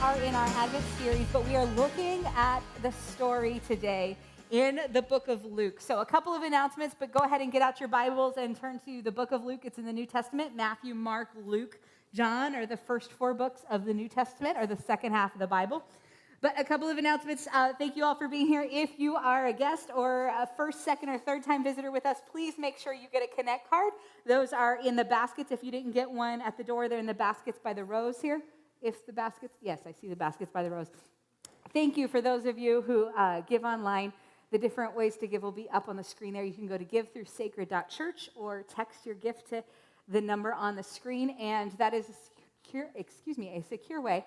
are in our Advent series, but we are looking at the story today in the book of Luke. So a couple of announcements, but go ahead and get out your Bibles and turn to the book of Luke. It's in the New Testament. Matthew, Mark, Luke, John are the first four books of the New Testament, or the second half of the Bible. But a couple of announcements. Thank you all for being here. If you are a guest or a first, second, or third time visitor with us, please make sure you get a Connect card. Those are in the baskets. If you didn't get one at the door, they're in the baskets by the rows here. If the baskets, yes, I see the baskets by the rows. Thank you for those of you who give online. The different ways to give will be up on the screen there. You can go to givethroughsacred.church or text your gift to the number on the screen, and that is a secure way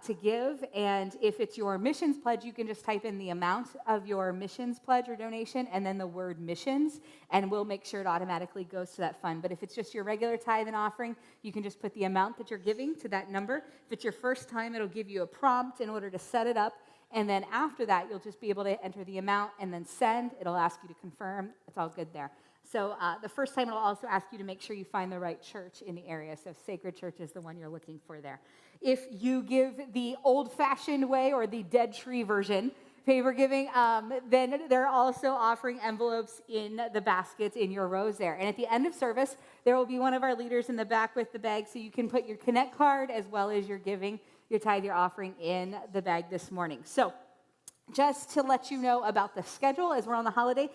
to give. And if it's your missions pledge, you can just type in the amount of your missions pledge or donation and then the word missions, and we'll make sure it automatically goes to that fund. But if it's just your regular tithe and offering, you can just put the amount that you're giving to that number. If it's your first time, it'll give you a prompt in order to set it up. And then after that, you'll just be able to enter the amount and then send. It'll ask you to confirm. It's all good there. So the first time, it'll also ask you to make sure you find the right church in the area. So Sacred Church is the one you're looking for there. If you give the old-fashioned way or the dead tree version, favor giving, then they're also offering envelopes in the baskets in your rows there. And at the end of service, there will be one of our leaders in the back with the bag, so you can put your Connect card as well as your giving, your tithe, your offering in the bag this morning. So just to let you know about the schedule as we're on the holiday,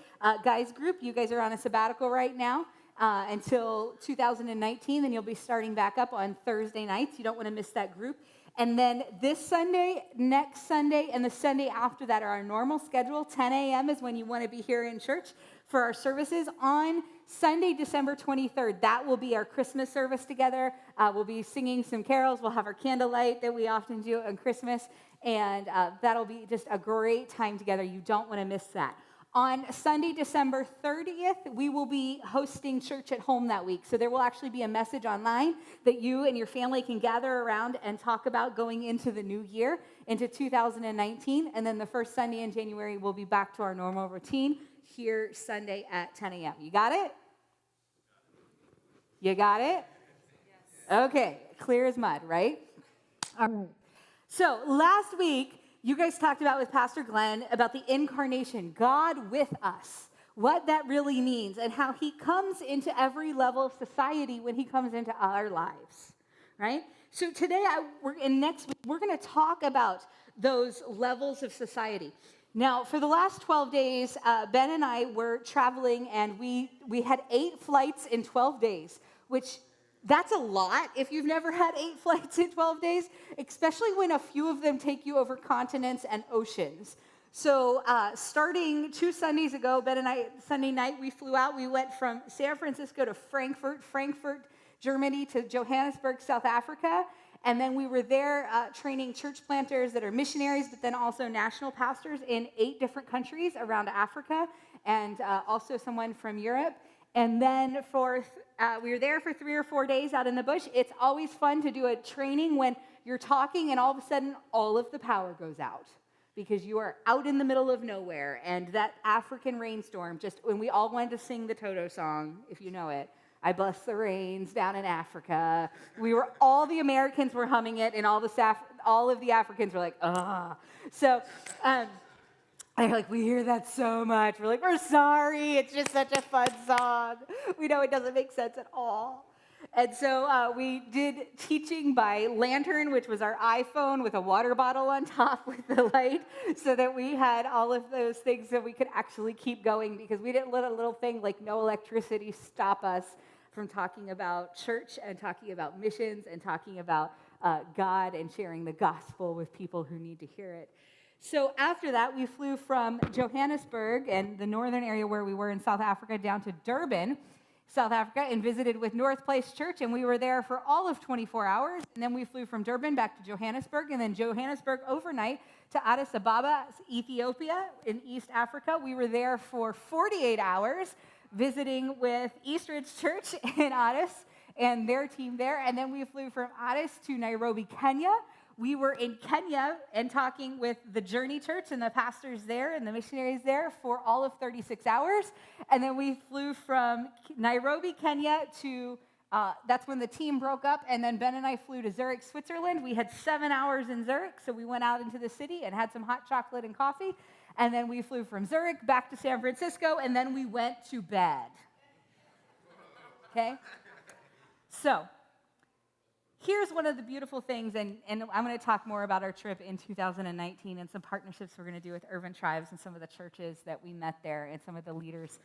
guys group, you guys are on a sabbatical right now until 2019, then you'll be starting back up on Thursday nights. You don't want to miss that group. And then this Sunday, next Sunday, and the Sunday after that are our normal schedule. 10 a.m. is when you want to be here in church for our services. On Sunday, December 23rd, that will be our Christmas service together. We'll be singing some carols. We'll have our candlelight that we often do on Christmas. And that'll be just a great time together. You don't want to miss that. On Sunday, December 30th, we will be hosting church at home that week. So there will actually be a message online that you and your family can gather around and talk about going into the new year, into 2019. And then the first Sunday in January, we'll be back to our normal routine here Sunday at 10 a.m. You got it? You got it? Yes. Okay, clear as mud, right? All right. So last week, you guys talked about with Pastor Glenn about the incarnation, God with us, what that really means, and how he comes into every level of society when he comes into our lives, right? So today, next week, we're going to talk about those levels of society. Now, for the last 12 days, Ben and I were traveling, and we had 8 flights in 12 days, which that's a lot if you've never had 8 flights in 12 days, especially when a few of them take you over continents and oceans. So starting 2 Sundays ago, Ben and I, Sunday night, we flew out. We went from San Francisco to Frankfurt, Germany, to Johannesburg, South Africa. And then we were there training church planters that are missionaries, but then also national pastors in 8 different countries around Africa, and also someone from Europe. And then we were there for 3 or 4 days out in the bush. It's always fun to do a training when you're talking and all of a sudden all of the power goes out because you are out in the middle of nowhere. And that African rainstorm, just when we all wanted to sing the Toto song, if you know it, I bless the rains down in Africa. All the Americans were humming it, and all of the Africans were like, ah. So, they're like, we hear that so much. We're like, we're sorry. It's just such a fun song. We know it doesn't make sense at all. And so we did teaching by lantern, which was our iPhone with a water bottle on top with the light, so that we had all of those things that we could actually keep going, because we didn't let a little thing like no electricity stop us from talking about church and talking about missions and talking about God and sharing the gospel with people who need to hear it. So after that, we flew from Johannesburg and the northern area where we were in South Africa down to Durban, South Africa, and visited with North Place Church, and we were there for all of 24 hours. And then we flew from Durban back to Johannesburg, and then Johannesburg overnight to Addis Ababa, Ethiopia, in East Africa. We were there for 48 hours visiting with Eastridge Church in Addis and their team there. And then we flew from Addis to Nairobi, Kenya. We were in Kenya and talking with the Journey Church and the pastors there and the missionaries there for all of 36 hours. And then we flew from Nairobi, Kenya to That's when the team broke up, and then Ben and I flew to Zurich, Switzerland. We had 7 hours in Zurich, so we went out into the city and had some hot chocolate and coffee, and then we flew from Zurich back to San Francisco, and then we went to bed. Okay? So, here's one of the beautiful things, and I'm going to talk more about our trip in 2019 and some partnerships we're going to do with Urban Tribes and some of the churches that we met there and some of the leaders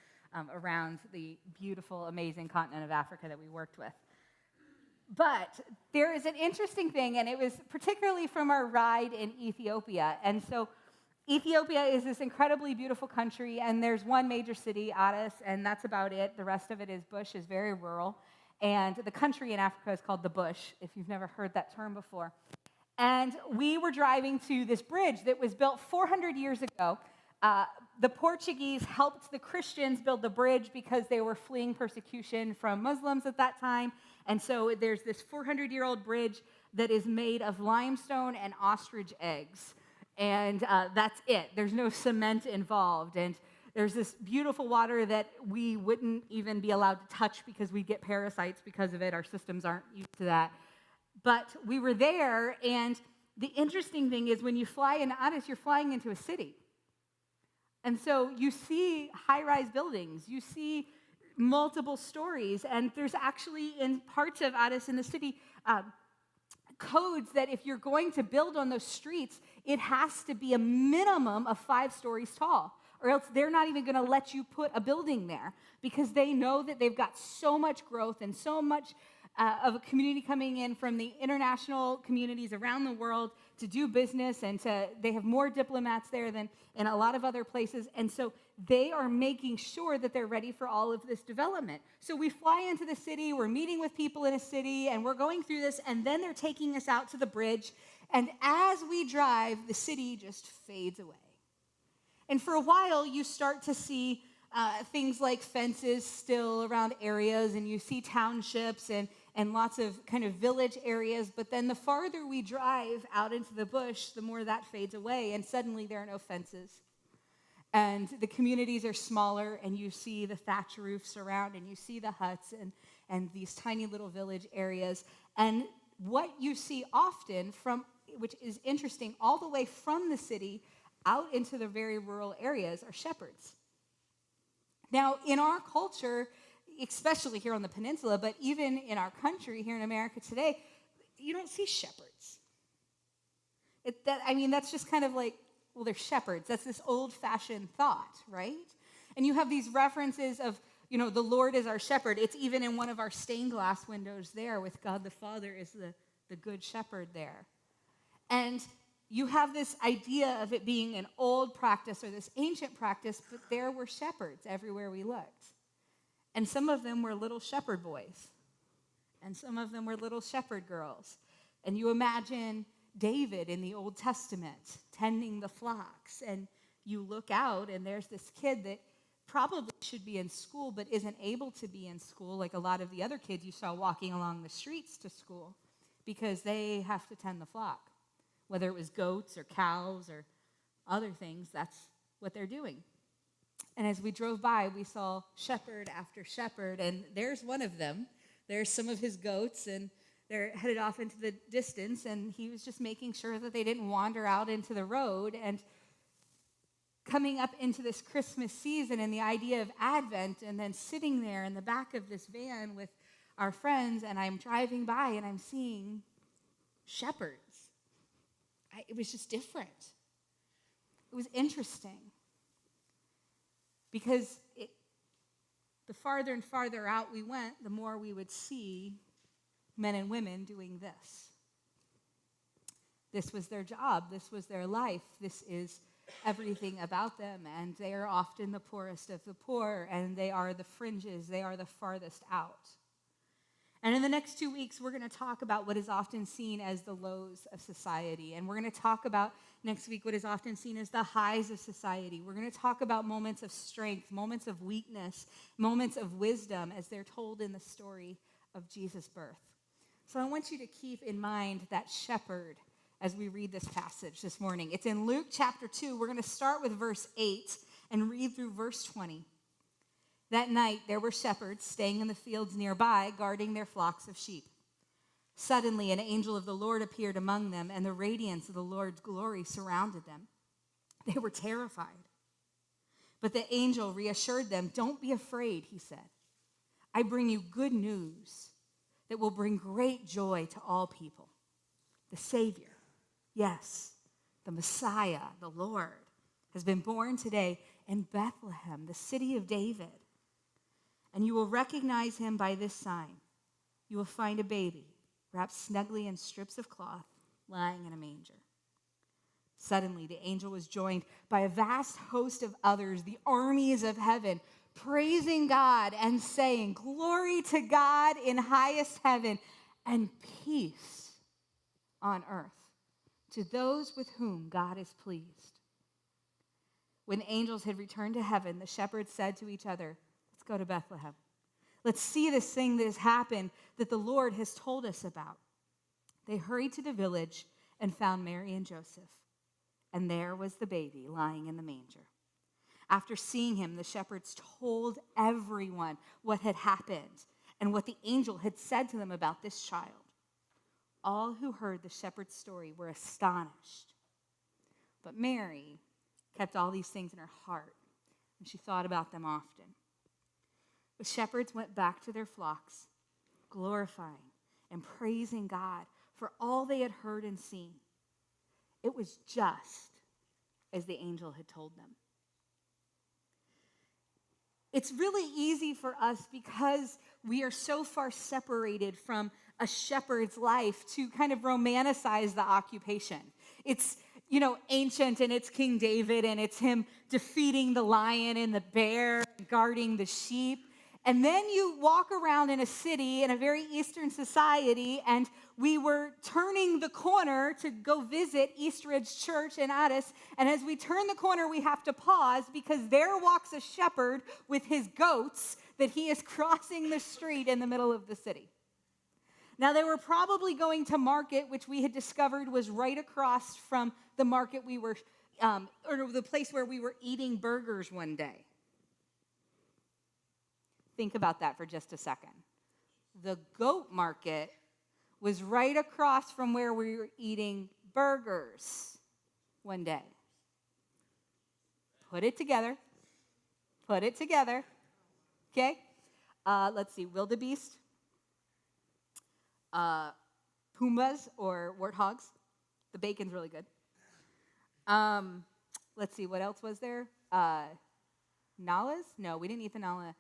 around the beautiful, amazing continent of Africa that we worked with. But there is an interesting thing, and it was particularly from our ride in Ethiopia. And so Ethiopia is this incredibly beautiful country, and there's one major city, Addis, and that's about it. The rest of it is bush, is very rural. And the country in Africa is called the Bush, if you've never heard that term before. And we were driving to this bridge that was built 400 years ago. The Portuguese helped the Christians build the bridge because they were fleeing persecution from Muslims at that time. And so there's this 400-year-old bridge that is made of limestone and ostrich eggs. And that's it. There's no cement involved. And there's this beautiful water that we wouldn't even be allowed to touch because we'd get parasites because of it. Our systems aren't used to that. But we were there, and the interesting thing is when you fly into Addis, you're flying into a city. And so you see high-rise buildings, you see multiple stories, and there's actually in parts of Addis in the city codes that if you're going to build on those streets, it has to be a minimum of 5 stories tall, or else they're not even going to let you put a building there because they know that they've got so much growth and so much of a community coming in from the international communities around the world to do business, and they have more diplomats there than in a lot of other places, and so they are making sure that they're ready for all of this development. So we fly into the city, we're meeting with people in a city, and we're going through this, and then they're taking us out to the bridge, and as we drive, the city just fades away. And for a while, you start to see things like fences still around areas, and you see townships and lots of kind of village areas, but then the farther we drive out into the bush, the more that fades away, and suddenly there are no fences. And the communities are smaller, and you see the thatch roofs around, and you see the huts and these tiny little village areas. And what you see often which is interesting, all the way from the city out into the very rural areas are shepherds. Now, in our culture, especially here on the peninsula, but even in our country here in America today, you don't see shepherds. That's just kind of like, well, they're shepherds. That's this old-fashioned thought, right? And you have these references of, the Lord is our shepherd. It's even in one of our stained glass windows there with God the Father is the good shepherd there. And you have this idea of it being an old practice or this ancient practice, but there were shepherds everywhere we looked. And some of them were little shepherd boys. And some of them were little shepherd girls. And you imagine David in the Old Testament tending the flocks. And you look out, and there's this kid that probably should be in school but isn't able to be in school like a lot of the other kids you saw walking along the streets to school because they have to tend the flock. Whether it was goats or cows or other things, that's what they're doing. And as we drove by, we saw shepherd after shepherd, and there's one of them. There's some of his goats, and they're headed off into the distance, and he was just making sure that they didn't wander out into the road. And coming up into this Christmas season and the idea of Advent, and then sitting there in the back of this van with our friends, and I'm driving by, and I'm seeing shepherds. It was just different. It was interesting. Because the farther and farther out we went, the more we would see men and women doing this. This was their job. This was their life. This is everything about them. And they are often the poorest of the poor, and they are the fringes. They are the farthest out. And in the next 2 weeks, we're going to talk about what is often seen as the lows of society. And we're going to talk about next week what is often seen as the highs of society. We're going to talk about moments of strength, moments of weakness, moments of wisdom as they're told in the story of Jesus' birth. So I want you to keep in mind that shepherd as we read this passage this morning. It's in Luke chapter 2. We're going to start with verse 8 and read through verse 20. That night there were shepherds staying in the fields nearby, guarding their flocks of sheep. Suddenly an angel of the Lord appeared among them, and the radiance of the Lord's glory surrounded them. They were terrified. But the angel reassured them. "Don't be afraid," he said. "I bring you good news that will bring great joy to all people. The Savior, yes, the Messiah, the Lord, has been born today in Bethlehem, the city of David. And you will recognize him by this sign. You will find a baby wrapped snugly in strips of cloth, lying in a manger." Suddenly, the angel was joined by a vast host of others, the armies of heaven, praising God and saying, "Glory to God in highest heaven, and peace on earth to those with whom God is pleased." When the angels had returned to heaven, the shepherds said to each other, "Let's go to Bethlehem. Let's see this thing that has happened that the Lord has told us about." They hurried to the village and found Mary and Joseph. And there was the baby lying in the manger. After seeing him, the shepherds told everyone what had happened and what the angel had said to them about this child. All who heard the shepherd's story were astonished. But Mary kept all these things in her heart, and she thought about them often. The shepherds went back to their flocks, glorifying and praising God for all they had heard and seen. It was just as the angel had told them. It's really easy for us, because we are so far separated from a shepherd's life, to kind of romanticize the occupation. It's, ancient, and it's King David, and it's him defeating the lion and the bear, guarding the sheep. And then you walk around in a city, in a very Eastern society, and we were turning the corner to go visit Eastridge Church in Addis. And as we turn the corner, we have to pause, because there walks a shepherd with his goats that he is crossing the street in the middle of the city. Now, they were probably going to market, which we had discovered was right across from the market we were, or the place where we were eating burgers one day. Think about that for just a second. The goat market was right across from where we were eating burgers one day. Put it together. Okay? Let's see. Wildebeest. Pumbas or warthogs. The bacon's really good. Let's see. What else was there? Nalas? No, we didn't eat the nala.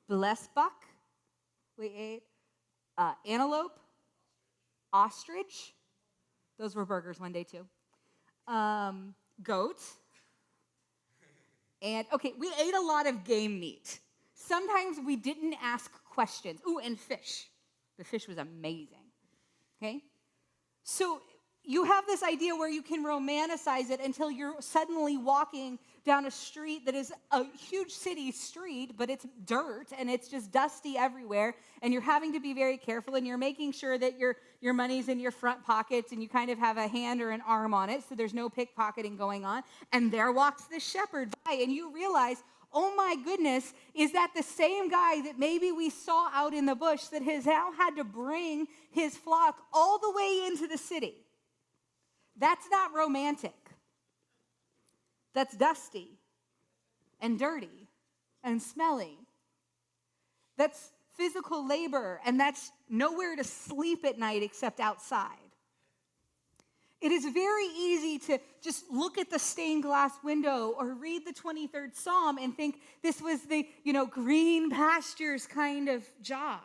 Blesbuck, we ate. Antelope, ostrich, those were burgers one day too. Goat, and we ate a lot of game meat. Sometimes we didn't ask questions. Ooh, and fish. The fish was amazing. Okay? So you have this idea where you can romanticize it until you're suddenly walking down a street that is a huge city street, but it's dirt and it's just dusty everywhere, and you're having to be very careful, and you're making sure that your money's in your front pockets, and you kind of have a hand or an arm on it so there's no pickpocketing going on. And there walks this shepherd by, and you realize, oh my goodness, is that the same guy that maybe we saw out in the bush that has now had to bring his flock all the way into the city? That's not romantic. That's dusty and dirty and smelly. That's physical labor, and that's nowhere to sleep at night except outside. It is very easy to just look at the stained glass window or read the 23rd Psalm and think this was the, green pastures kind of job.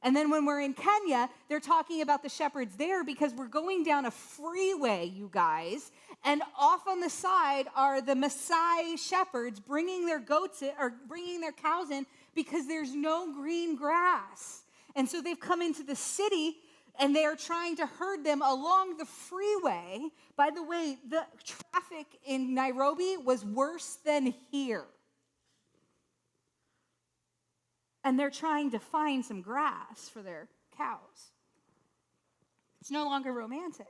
And then when we're in Kenya, they're talking about the shepherds there because we're going down a freeway, you guys, and off on the side are the Maasai shepherds bringing their goats in, or bringing their cows in, because there's no green grass. And so they've come into the city, and they are trying to herd them along the freeway. By the way, the traffic in Nairobi was worse than here. And they're trying to find some grass for their cows. It's no longer romantic.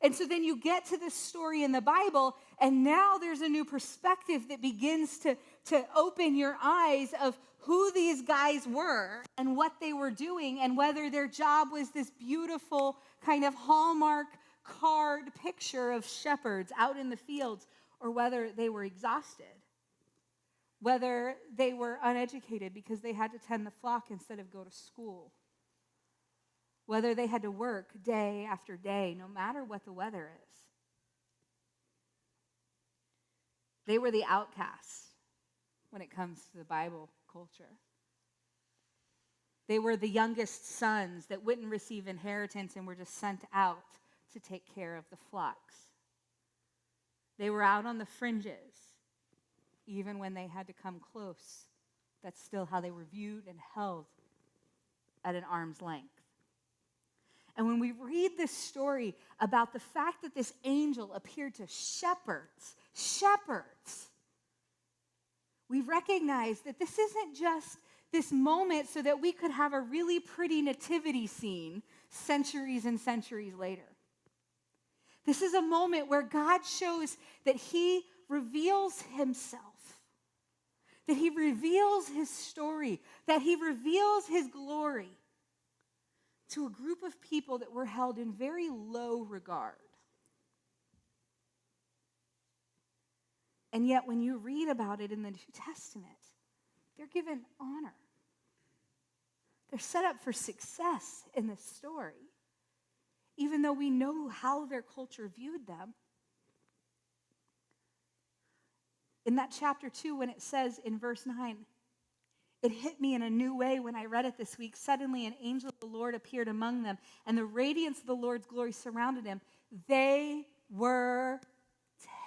And so then you get to this story in the Bible, and now there's a new perspective that begins to open your eyes of who these guys were and what they were doing, and whether their job was this beautiful kind of Hallmark card picture of shepherds out in the fields, or whether they were exhausted, whether they were uneducated because they had to tend the flock instead of go to school, whether they had to work day after day, no matter what the weather is. They were the outcasts when it comes to the Bible culture. They were the youngest sons that wouldn't receive inheritance and were just sent out to take care of the flocks. They were out on the fringes, even when they had to come close. That's still how they were viewed and held at an arm's length. And when we read this story about the fact that this angel appeared to shepherds, we recognize that this isn't just this moment so that we could have a really pretty nativity scene centuries and centuries later. This is a moment where God shows that he reveals himself, that he reveals his story, that he reveals his glory to a group of people that were held in very low regard. And yet when you read about it in the New Testament, they're given honor. They're set up for success in this story, even though we know how their culture viewed them. In that chapter 2, when it says in verse 9, it hit me in a new way when I read it this week. Suddenly an angel of the Lord appeared among them, and the radiance of the Lord's glory surrounded him. They were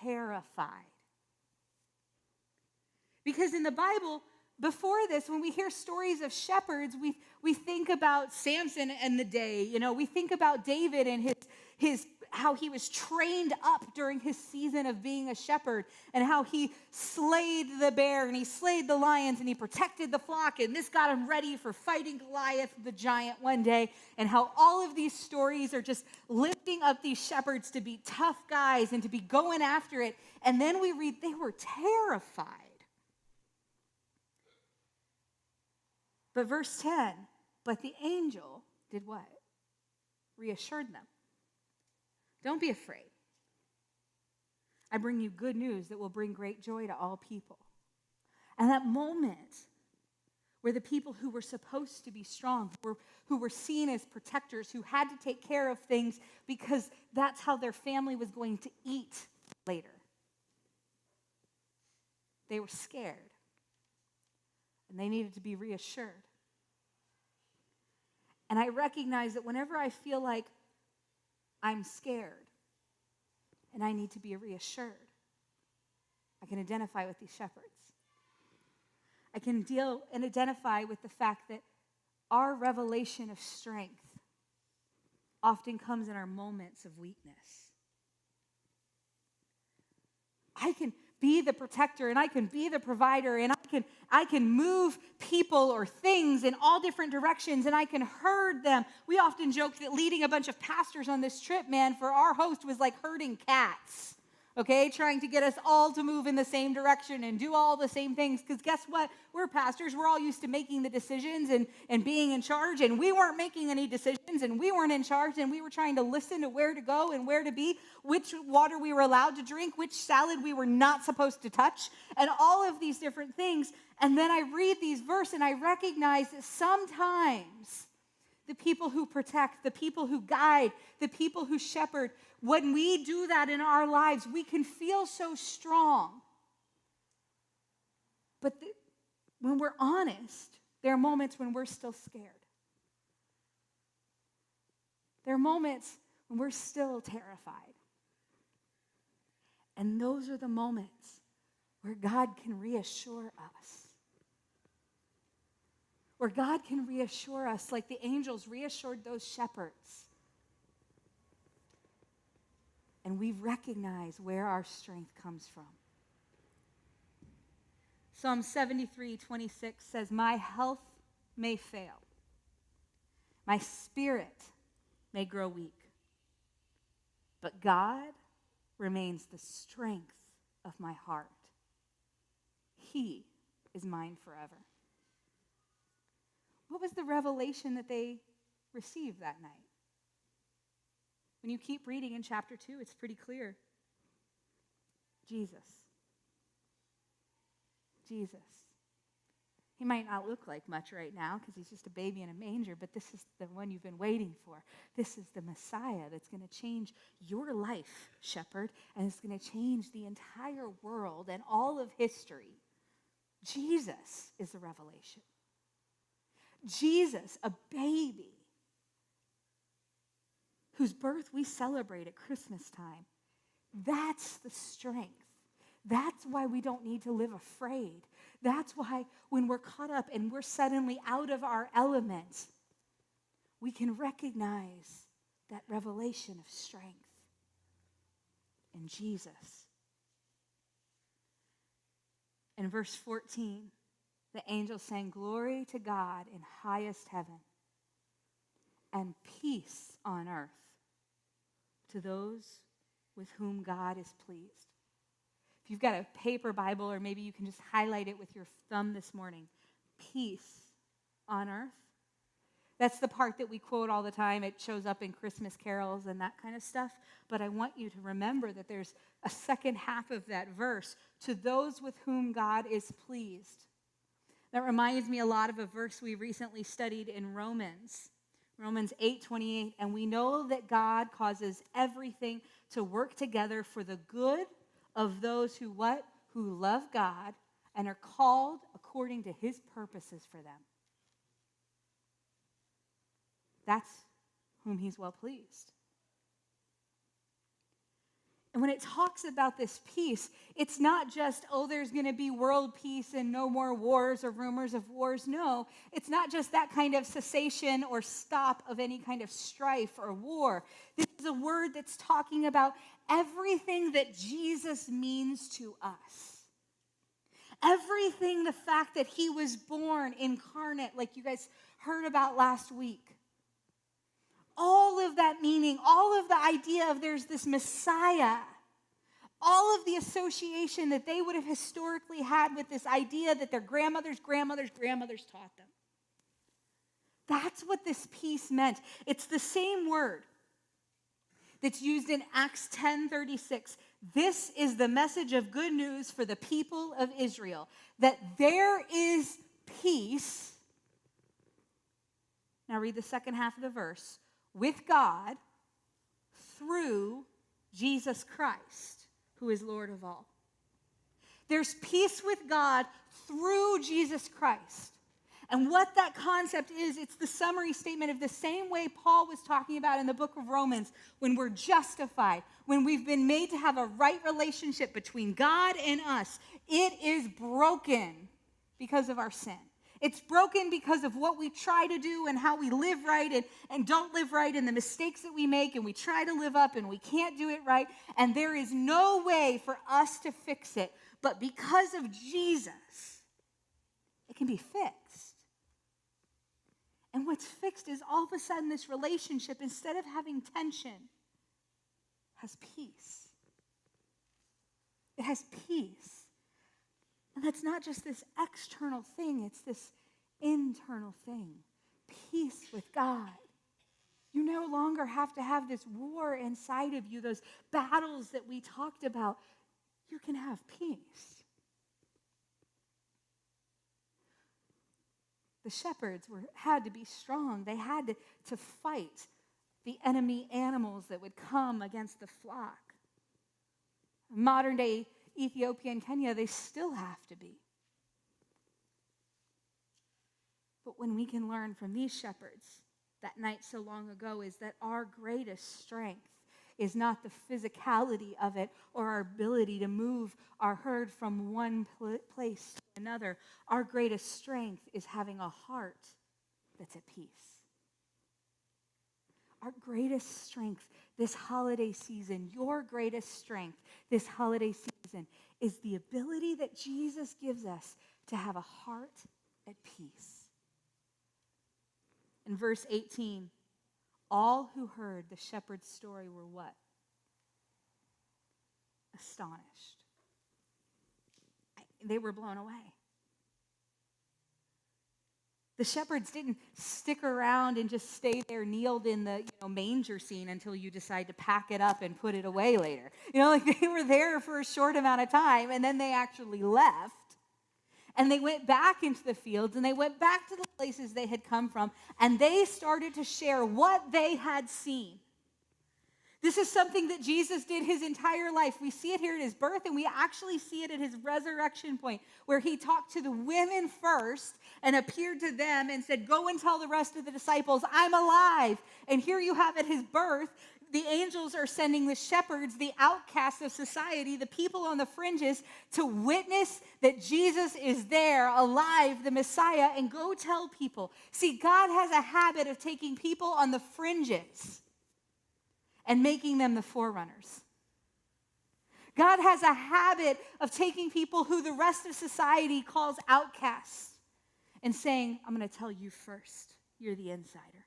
terrified. Because in the Bible, before this, when we hear stories of shepherds, we think about Samson and the day. You know, we think about David and his how he was trained up during his season of being a shepherd, and how he slayed the bear and he slayed the lions and he protected the flock, and this got him ready for fighting Goliath, the giant, one day, and how all of these stories are just lifting up these shepherds to be tough guys and to be going after it. And then we read they were terrified. But verse 10, but the angel did what? Reassured them. Don't be afraid. I bring you good news that will bring great joy to all people. And that moment where the people who were supposed to be strong, who were seen as protectors, who had to take care of things because that's how their family was going to eat later, they were scared. And they needed to be reassured. And I recognize that whenever I feel like I'm scared and I need to be reassured, I can identify with these shepherds. I can deal and identify with the fact that our revelation of strength often comes in our moments of weakness. I can be the protector, and I can be the provider, and I can move people or things in all different directions, and I can herd them. We often joke that leading a bunch of pastors on this trip, man, for our host was like herding cats, okay? Trying to get us all to move in the same direction and do all the same things, because guess what? We're pastors. We're all used to making the decisions and being in charge, and we weren't making any decisions, and we weren't in charge, and we were trying to listen to where to go and where to be, which water we were allowed to drink, which salad we were not supposed to touch, and all of these different things. And then I read these verses, and I recognize that sometimes the people who protect, the people who guide, the people who shepherd, when we do that in our lives, we can feel so strong. But when we're honest, there are moments when we're still scared. There are moments when we're still terrified. And those are the moments where God can reassure us. Where God can reassure us like the angels reassured those shepherds. And we recognize where our strength comes from. Psalm 73:26 says, "My health may fail. My spirit may grow weak. But God remains the strength of my heart. He is mine forever. What was the revelation that they received that night? When you keep reading in chapter 2, it's pretty clear. Jesus. Jesus. He might not look like much right now because he's just a baby in a manger, but this is the one you've been waiting for. This is the Messiah that's going to change your life, shepherd, and it's going to change the entire world and all of history. Jesus is the revelation. Jesus, a baby, whose birth we celebrate at Christmas time. That's the strength. That's why we don't need to live afraid. That's why when we're caught up and we're suddenly out of our element, we can recognize that revelation of strength in Jesus. In verse 14, the angel sang, "Glory to God in highest heaven, and peace on earth to those with whom God is pleased." If you've got a paper Bible, or maybe you can just highlight it with your thumb this morning. Peace on earth. That's the part that we quote all the time. It shows up in Christmas carols and that kind of stuff. But I want you to remember that there's a second half of that verse, to those with whom God is pleased. That reminds me a lot of a verse we recently studied in Romans 8:28. And we know that God causes everything to work together for the good of those who what? Who love God and are called according to his purposes for them. That's whom he's well pleased. And when it talks about this peace, it's not just, oh, there's going to be world peace and no more wars or rumors of wars. No, it's not just that kind of cessation or stop of any kind of strife or war. This is a word that's talking about everything that Jesus means to us. Everything, the fact that he was born incarnate, like you guys heard about last week. All of that meaning, all of the idea of there's this Messiah, all of the association that they would have historically had with this idea that their grandmothers taught them. That's what this peace meant. It's the same word that's used in Acts 10:36. This is the message of good news for the people of Israel, that there is peace. Now read the second half of the verse. With God through Jesus Christ, who is Lord of all. There's peace with God through Jesus Christ. And what that concept is, it's the summary statement of the same way Paul was talking about in the book of Romans, when we're justified, when we've been made to have a right relationship between God and us. It is broken because of our sin. It's broken because of what we try to do and how we live right and don't live right, and the mistakes that we make, and we try to live up and we can't do it right. And there is no way for us to fix it. But because of Jesus, it can be fixed. And what's fixed is all of a sudden this relationship, instead of having tension, has peace. It has peace. And that's not just this external thing, it's this internal thing. Peace with God. You no longer have to have this war inside of you, those battles that we talked about. You can have peace. The shepherds had to be strong. They had to fight the enemy animals that would come against the flock. Modern day Ethiopia and Kenya, they still have to be. But when we can learn from these shepherds that night so long ago, is that our greatest strength is not the physicality of it or our ability to move our herd from one place to another. Our greatest strength is having a heart that's at peace. Our greatest strength this holiday season, your greatest strength this holiday season, is the ability that Jesus gives us to have a heart at peace. In verse 18, all who heard the shepherd's story were what? astonished. They were blown away. The shepherds didn't stick around and just stay there, kneeled in the manger scene until you decide to pack it up and put it away later. They were there for a short amount of time, and then they actually left. And they went back into the fields, and they went back to the places they had come from, and they started to share what they had seen. This is something that Jesus did his entire life. We see it here at his birth, and we actually see it at his resurrection point, where he talked to the women first and appeared to them and said, go and tell the rest of the disciples, I'm alive. And here you have at his birth, the angels are sending the shepherds, the outcasts of society, the people on the fringes, to witness that Jesus is there, alive, the Messiah, and go tell people. See, God has a habit of taking people on the fringes and making them the forerunners. God has a habit of taking people who the rest of society calls outcasts and saying, I'm going to tell you first. You're the insider.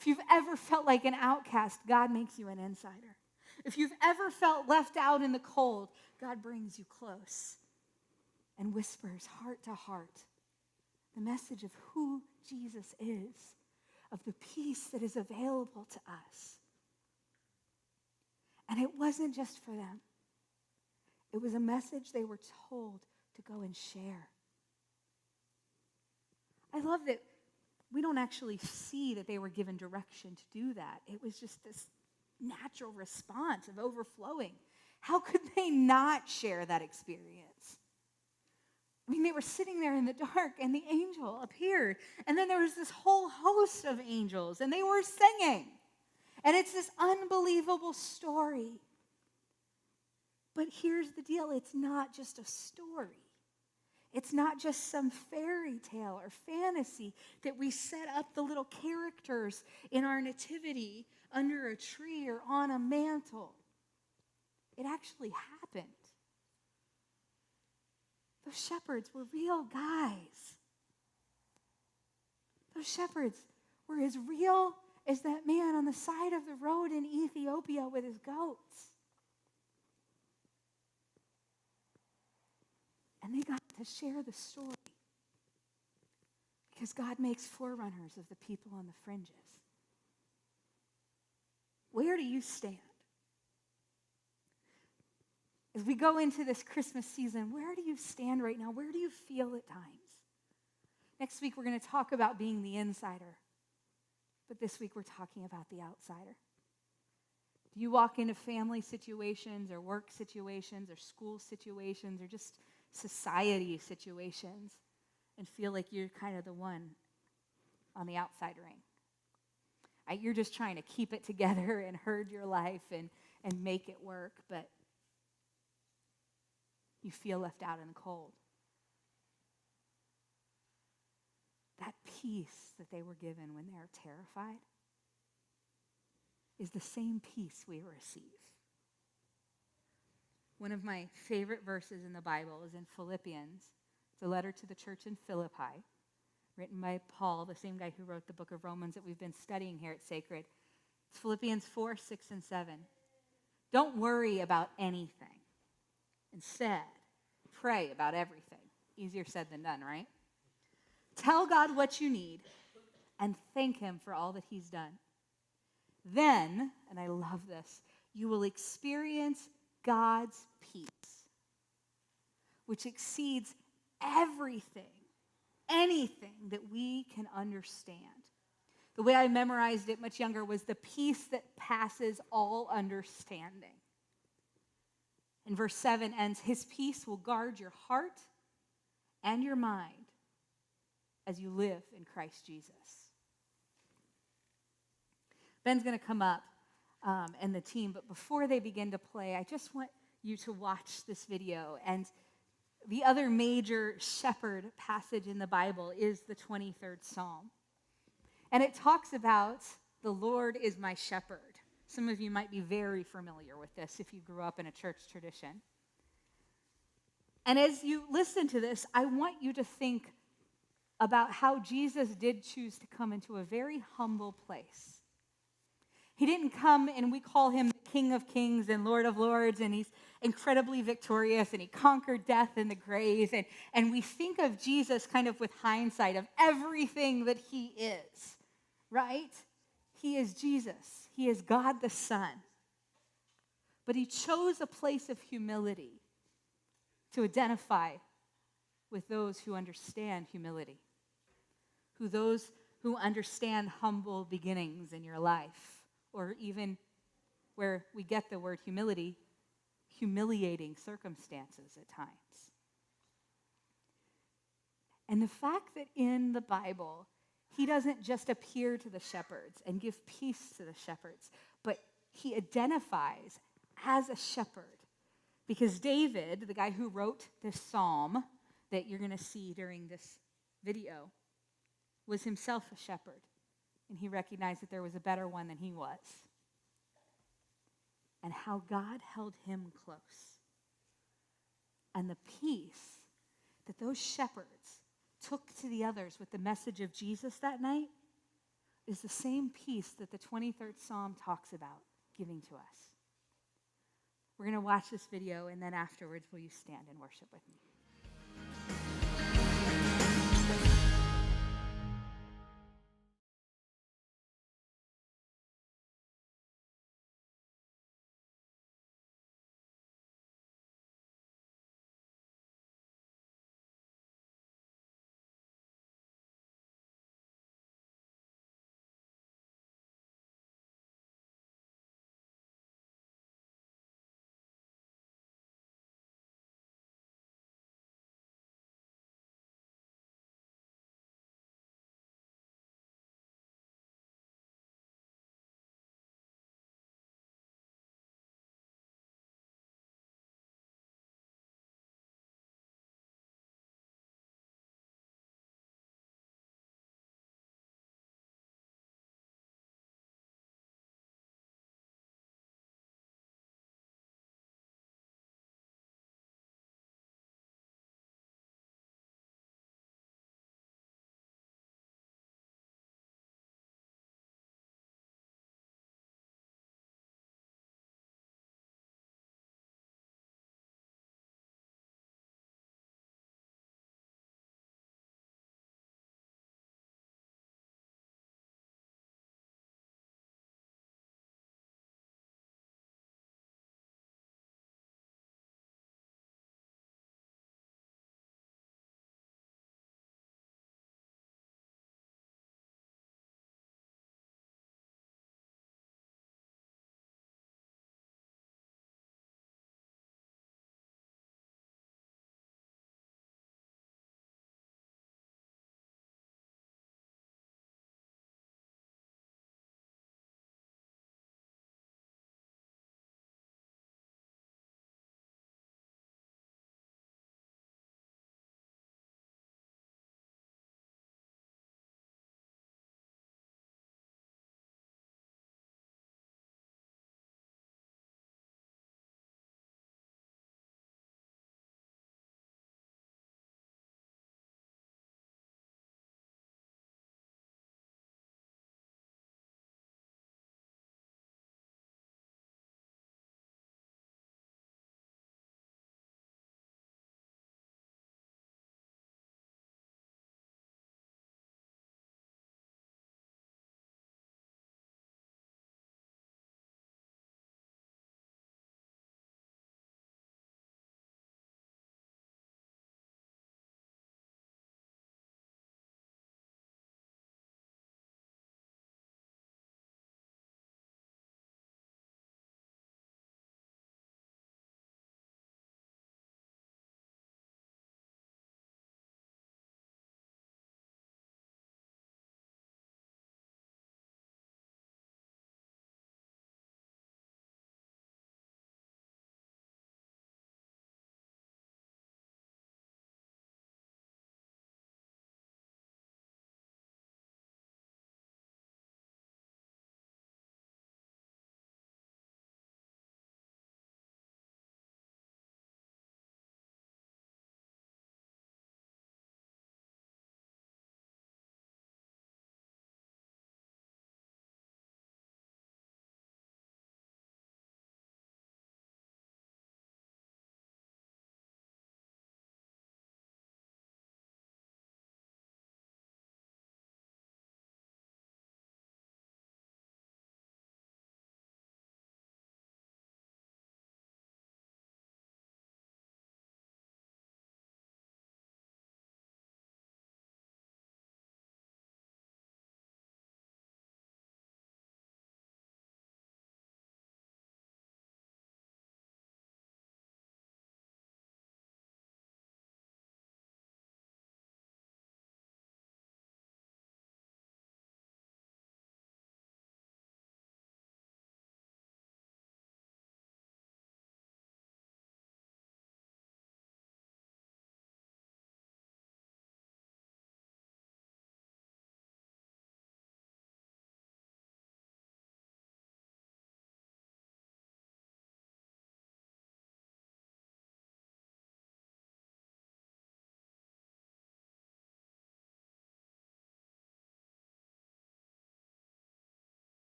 If you've ever felt like an outcast, God makes you an insider. If you've ever felt left out in the cold, God brings you close and whispers heart to heart the message of who Jesus is, of the peace that is available to us. And it wasn't just for them. It was a message they were told to go and share. I love that we don't actually see that they were given direction to do that. It was just this natural response of overflowing. How could they not share that experience? I mean, they were sitting there in the dark, and the angel appeared. And then there was this whole host of angels, and they were singing. And it's this unbelievable story. But here's the deal. It's not just a story. It's not just some fairy tale or fantasy that we set up the little characters in our nativity under a tree or on a mantle. It actually happened. Those shepherds were real guys. Those shepherds were as real as that man on the side of the road in Ethiopia with his goats. And they got to share the story because God makes forerunners of the people on the fringes. Where do you stand? As we go into this Christmas season, where do you stand right now? Where do you feel at times? Next week, we're going to talk about being the insider. But this week, we're talking about the outsider. Do you walk into family situations or work situations or school situations or just society situations and feel like you're kind of the one on the outside ring? You're just trying to keep it together and herd your life and make it work, but you feel left out in the cold. That peace that they were given when they are terrified is the same peace we receive. One of my favorite verses in the Bible is in Philippians. It's a letter to the church in Philippi, written by Paul, the same guy who wrote the book of Romans that we've been studying here at Sacred. It's Philippians 4, 6, and 7. Don't worry about anything. Instead, pray about everything. Easier said than done, right? Tell God what you need and thank him for all that he's done. Then, and I love this, you will experience God's peace, which exceeds everything, anything that we can understand. The way I memorized it much younger was the peace that passes all understanding. And verse 7 ends, his peace will guard your heart and your mind as you live in Christ Jesus. Ben's going to come up and the team, but before they begin to play, I just want you to watch this video. And the other major shepherd passage in the Bible is the 23rd Psalm. And it talks about the Lord is my shepherd. Some of you might be very familiar with this if you grew up in a church tradition. And as you listen to this, I want you to think about how Jesus did choose to come into a very humble place. He didn't come and we call him the King of Kings and Lord of Lords, and he's incredibly victorious, and he conquered death and the grave. And we think of Jesus kind of with hindsight of everything that he is, right? He is Jesus. He is God the Son. But he chose a place of humility to identify with those who understand humility, those who understand humble beginnings in your life, or even where we get the word humility, humiliating circumstances at times. And the fact that in the Bible, he doesn't just appear to the shepherds and give peace to the shepherds, but he identifies as a shepherd. Because David, the guy who wrote this psalm that you're going to see during this video, was himself a shepherd. And he recognized that there was a better one than he was. And how God held him close. And the peace that those shepherds took to the others with the message of Jesus that night is the same peace that the 23rd Psalm talks about giving to us. We're going to watch this video, and then afterwards, will you stand and worship with me?